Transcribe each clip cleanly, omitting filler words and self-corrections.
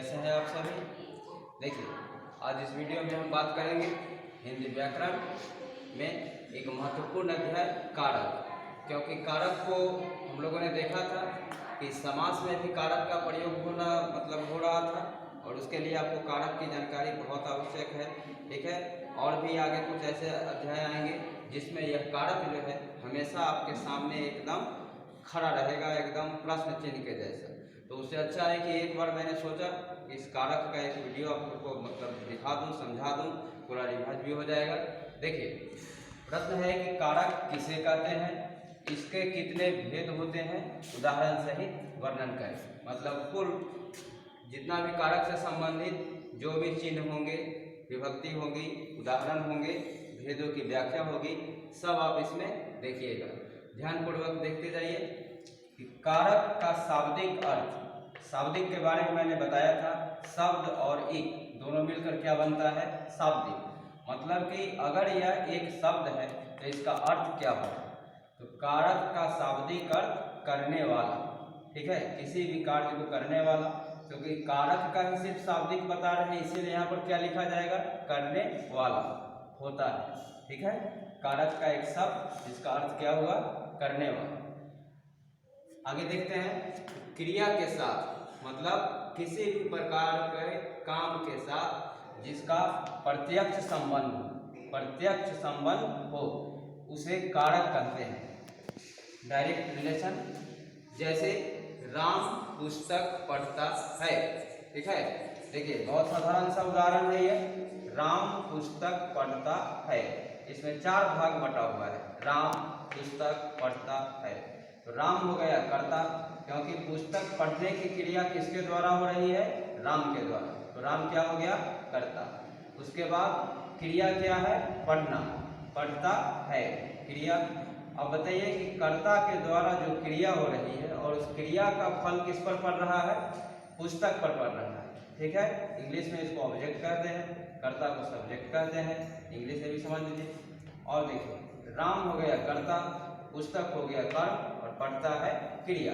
कैसे हैं आप सभी। देखिए, आज इस वीडियो में हम बात करेंगे हिंदी व्याकरण में एक महत्वपूर्ण अध्याय कारक। क्योंकि कारक को हम लोगों ने देखा था कि समास में भी कारक का प्रयोग हो रहा था, और उसके लिए आपको कारक की जानकारी बहुत आवश्यक है। ठीक है, और भी आगे कुछ ऐसे अध्याय आएंगे जिसमें यह कारक जो है हमेशा आपके सामने एकदम खड़ा रहेगा, एकदम प्रश्न चिन्ह के जैसा। तो उससे अच्छा है कि एक बार मैंने सोचा कि इस कारक का एक वीडियो आपको दिखा दूं, समझा दूं, पूरा रिवाइज भी हो जाएगा। देखिए, प्रश्न है कि कारक किसे कहते हैं, इसके कितने भेद होते हैं, उदाहरण सहित वर्णन करें। मतलब कुल जितना भी कारक से संबंधित जो भी चिन्ह होंगे, विभक्ति होगी, उदाहरण होंगे, भेदों की व्याख्या होगी, सब आप इसमें देखिएगा। ध्यानपूर्वक देखते जाइए कि कारक का शाब्दिक अर्थ, शाब्दिक के बारे में मैंने बताया था। शब्द और इक दोनों मिलकर क्या बनता है, शाब्दिक। मतलब कि अगर यह एक शब्द है तो इसका अर्थ क्या होगा। तो कारक का शाब्दिक अर्थ करने वाला। ठीक है, किसी भी कार्य को करने वाला, क्योंकि कारक का ही सिर्फ शाब्दिक बता रहे हैं, इसीलिए यहाँ पर क्या लिखा जाएगा, करने वाला होता है। ठीक है, कारक का एक शब्द जिसका अर्थ क्या हुआ, करने वाला। आगे देखते हैं, क्रिया के साथ, मतलब किसी भी प्रकार के काम के साथ जिसका प्रत्यक्ष संबंध हो उसे कारक कहते हैं। डायरेक्ट रिलेशन, जैसे राम पुस्तक पढ़ता है। ठीक है, देखिए बहुत साधारण सा उदाहरण है ये, राम पुस्तक पढ़ता है। इसमें 4 भाग बटा हुआ है, राम पुस्तक पढ़ता है। तो राम हो गया कर्ता, क्योंकि पुस्तक पढ़ने की क्रिया किसके द्वारा हो रही है, राम के द्वारा। तो राम क्या हो गया, कर्ता। उसके बाद क्रिया क्या है, पढ़ना, पढ़ता है क्रिया। अब बताइए कि कर्ता के द्वारा जो क्रिया हो रही है और उस क्रिया का फल किस पर पड़ रहा है, पुस्तक पर पड़ रहा है। ठीक है, इंग्लिश में इसको ऑब्जेक्ट कहते हैं, कर्ता को सब्जेक्ट कहते हैं, इंग्लिश में भी समझ लीजिए। और देखिए, राम हो गया कर्ता, पुस्तक हो गया कर्म, और पढ़ता है क्रिया।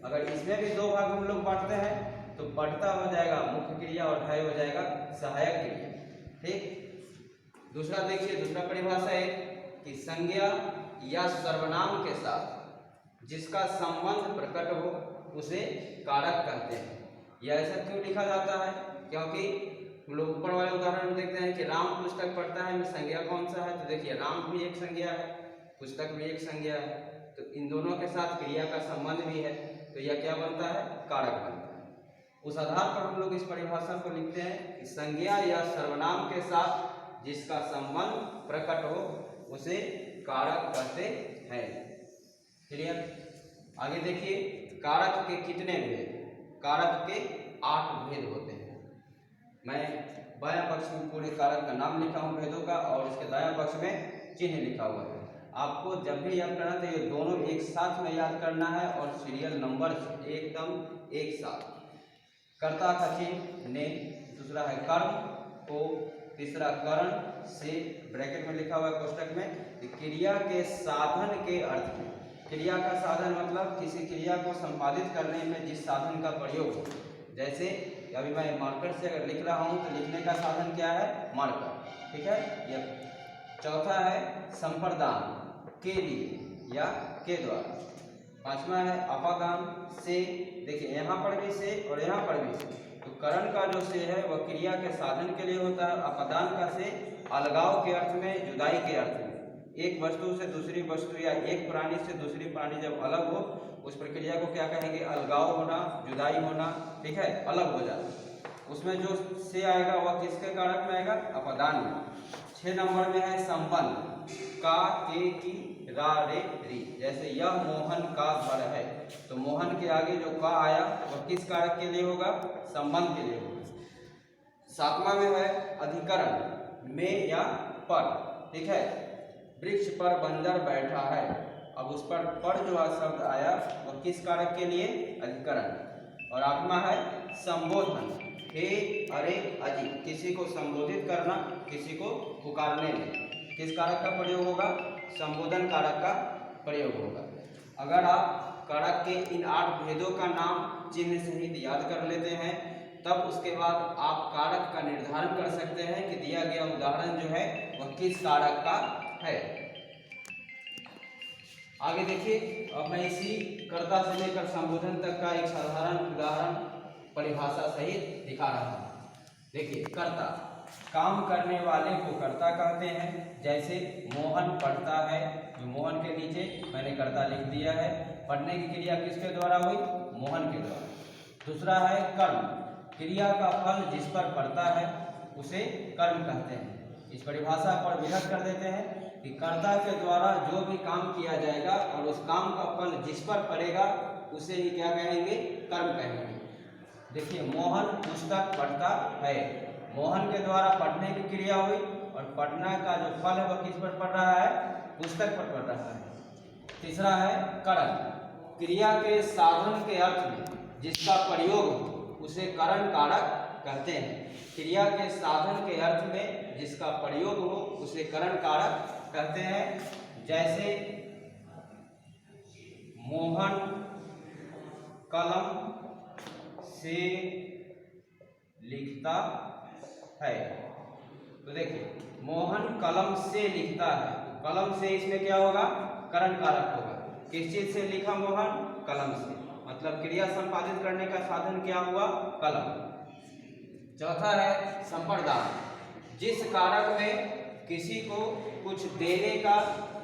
अगर इसमें भी 2 भाग हम लोग बांटते हैं तो पढ़ता हो जाएगा मुख्य क्रिया और है हो जाएगा सहायक क्रिया। ठीक, दूसरा देखिए, दूसरा परिभाषा है कि संज्ञा या सर्वनाम के साथ जिसका संबंध प्रकट हो उसे कारक कहते हैं। यह ऐसा क्यों लिखा जाता है, क्योंकि हम लोग ऊपर वाले उदाहरण में देखते हैं कि राम पुस्तक पढ़ता है में संज्ञा कौन सा है, तो देखिए राम भी एक संज्ञा है, पुस्तक भी एक संज्ञा है, तो इन दोनों के साथ क्रिया का संबंध भी है, तो यह क्या बनता है, कारक बनता है। उस आधार पर हम लोग इस परिभाषा को लिखते हैं कि संज्ञा या सर्वनाम के साथ जिसका संबंध प्रकट हो उसे कारक कहते हैं। क्लियर। आगे देखिए, कारक के कितने भेद, कारक के 8 भेद होते हैं। मैं बायां पक्ष में पूरे कारक का नाम लिखा हूं भेदों का, और इसके दायां पक्ष में चिन्ह लिखा हुआ है। आपको जब भी याद करना तो ये दोनों एक साथ में याद करना है, और सीरियल नंबर एकदम एक साथ। कर्ता का चिन्ह ने, दूसरा है कर्म को, तीसरा करण से, ब्रैकेट में लिखा हुआ है कोष्टक में, क्रिया के साधन के अर्थ में। क्रिया का साधन मतलब किसी क्रिया को संपादित करने में जिस साधन का प्रयोग हो। जैसे अभी मैं मार्कर से अगर लिख रहा हूँ तो लिखने का साधन क्या है, मार्कर। ठीक है, यह चौथा है संप्रदान, के लिए या के द्वारा। 5वां है अपादान से, देखिए यहाँ पर भी से और यहाँ पर भी से। तो करण का जो से है वह क्रिया के साधन के लिए होता है, अपादान का से अलगाव के अर्थ में, जुदाई के अर्थ में। एक वस्तु से दूसरी वस्तु या एक प्राणी से दूसरी प्राणी जब अलग हो उस प्रक्रिया को क्या कहेंगे, अलगाव होना, जुदाई होना। ठीक है, अलग हो जाना। उसमें जो से आएगा वह किसके कारक में आएगा, अपादान में। 6 नंबर में है संबंध, का, के, की, रा, रे, री। जैसे यह मोहन का घर है, तो मोहन के आगे जो का आया वह किस कारक के लिए होगा, संबंध के लिए होगा। 7वां में है अधिकरण, में या पर। ठीक है, वृक्ष पर बंदर बैठा है, अब उस पर जो शब्द आया वह किस कारक के लिए, अधिकरण। और 8वां है संबोधन, हे, अरे, अजी। किसी को संबोधित करना, किसी को पुकारने में किस कारक का प्रयोग होगा, संबोधन कारक का प्रयोग होगा। अगर आप कारक के इन 8 भेदों का नाम चिन्ह सहित याद कर लेते हैं तब उसके बाद आप कारक का निर्धारण कर सकते हैं कि दिया गया उदाहरण जो है वह किस कारक का है। आगे देखिए, अब मैं इसी कर्ता से लेकर संबोधन तक का एक साधारण उदाहरण परिभाषा सहित दिखा रहा हूँ। देखिए, कर्ता, काम करने वाले को कर्ता कहते हैं। जैसे मोहन पढ़ता है, जो मोहन के नीचे मैंने कर्ता लिख दिया है। पढ़ने की क्रिया किसके द्वारा हुई? मोहन के द्वारा। दूसरा है कर्म, क्रिया का फल जिस पर पड़ता है उसे कर्म कहते हैं। इस परिभाषा पर विभक्त कर देते हैं कि कर्ता के द्वारा जो भी काम किया जाएगा और उस काम का फल जिस पर पड़ेगा उसे ही क्या कहेंगे? कर्म कहेंगे। देखिए, मोहन पुस्तक पढ़ता है, मोहन के द्वारा पढ़ने की क्रिया हुई और पढ़ना का जो फल है वह किस पर पड़ रहा है? पुस्तक पर पड़ रहा है। तीसरा है करण, क्रिया के साधन के अर्थ में जिसका प्रयोग हो उसे करण कारक कहते हैं। क्रिया के साधन के अर्थ में जिसका प्रयोग हो उसे करण कारक कहते हैं। जैसे मोहन कलम से लिखता है। तो देखिए, मोहन कलम से लिखता है, कलम से इसमें क्या होगा? करण कारक होगा। किस चीज से लिखा मोहन? कलम से, मतलब क्रिया संपादित करने का साधन क्या हुआ? कलम। चौथा है संप्रदान, जिस कारक में किसी को कुछ देने का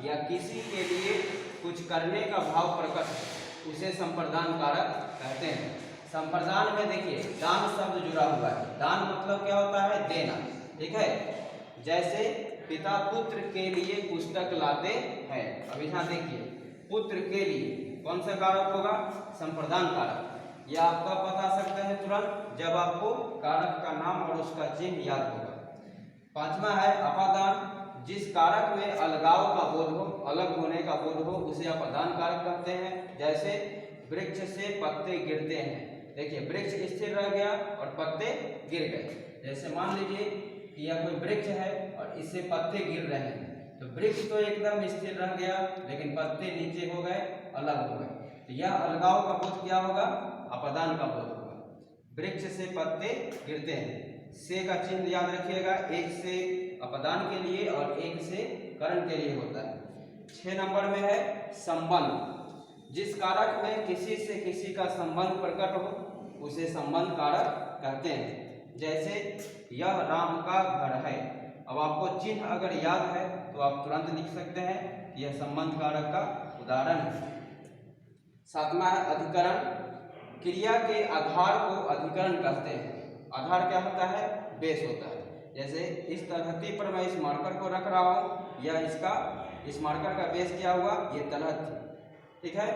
या किसी के लिए कुछ करने का भाव प्रकट है उसे संप्रदान कारक कहते हैं। संप्रदान में देखिए दान शब्द जुड़ा हुआ है। दान मतलब क्या होता है? देना, ठीक है। जैसे पिता पुत्र के लिए पुस्तक लाते हैं। अब यहाँ देखिए, पुत्र के लिए कौन सा कारक होगा? संप्रदान कारक। यह आपका पता सकते हैं तुरंत जब आपको कारक का नाम और उसका चिन्ह याद होगा। पांचवा है अपादान, जिस कारक में अलगाव का बोध हो, अलग होने का बोध हो उसे अपादान कारक कहते हैं। जैसे वृक्ष से पत्ते गिरते हैं। देखिए, वृक्ष स्थिर रह गया और पत्ते गिर गए। जैसे मान लीजिए कि यह कोई वृक्ष है और इससे पत्ते गिर रहे हैं, तो वृक्ष तो एकदम स्थिर रह गया लेकिन पत्ते नीचे हो गए, अलग हो गए। तो यह अलगाव का बोध क्या होगा? अपादान का बोध होगा। वृक्ष से पत्ते गिरते हैं, से का चिन्ह याद रखिएगा, एक से अपादान के लिए और एक से करण के लिए होता है। 6 नंबर में है संबंध, जिस कारक में किसी से किसी का संबंध प्रकट हो उसे संबंध कारक कहते हैं। जैसे यह राम का घर है। अब आपको चिन्ह अगर याद है तो आप तुरंत लिख सकते हैं कि यह संबंध कारक का उदाहरण है। 7वां है अधिकरण, क्रिया के आधार को अधिकरण कहते हैं। आधार क्या होता है? बेस होता है। जैसे इस तलहटी पर मैं इस मार्कर को रख रहा हूँ, यह इसका, इस मार्कर का बेस क्या हुआ? ये तलहटी, ठीक है।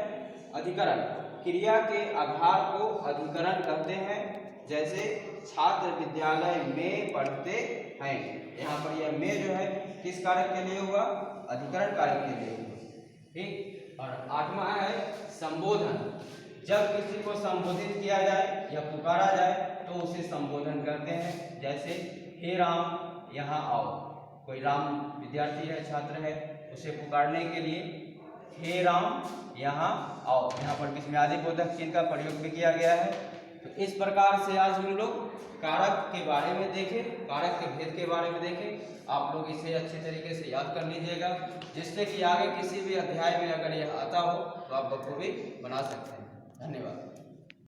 अधिकरण, क्रिया के आधार को अधिकरण कहते हैं। जैसे छात्र विद्यालय में पढ़ते हैं, यहाँ पर यह में जो है किस कारक के लिए हुआ? अधिकरण कारक के लिए हुआ, ठीक। और 8वां है संबोधन, जब किसी को संबोधित किया जाए या पुकारा जाए तो उसे संबोधन करते हैं। जैसे हे राम यहाँ आओ, कोई राम विद्यार्थी है, छात्र है, उसे पुकारने के लिए हे राम यहाँ आओ, यहाँ पर विस्मयादि बोधक चिन्ह का प्रयोग भी किया गया है। तो इस प्रकार से आज हम लोग कारक के बारे में देखें, कारक के भेद के बारे में देखें। आप लोग इसे अच्छे तरीके से याद कर लीजिएगा, जिससे कि आगे किसी भी अध्याय में अगर यह आता हो तो आप बखूबी बना सकते हैं।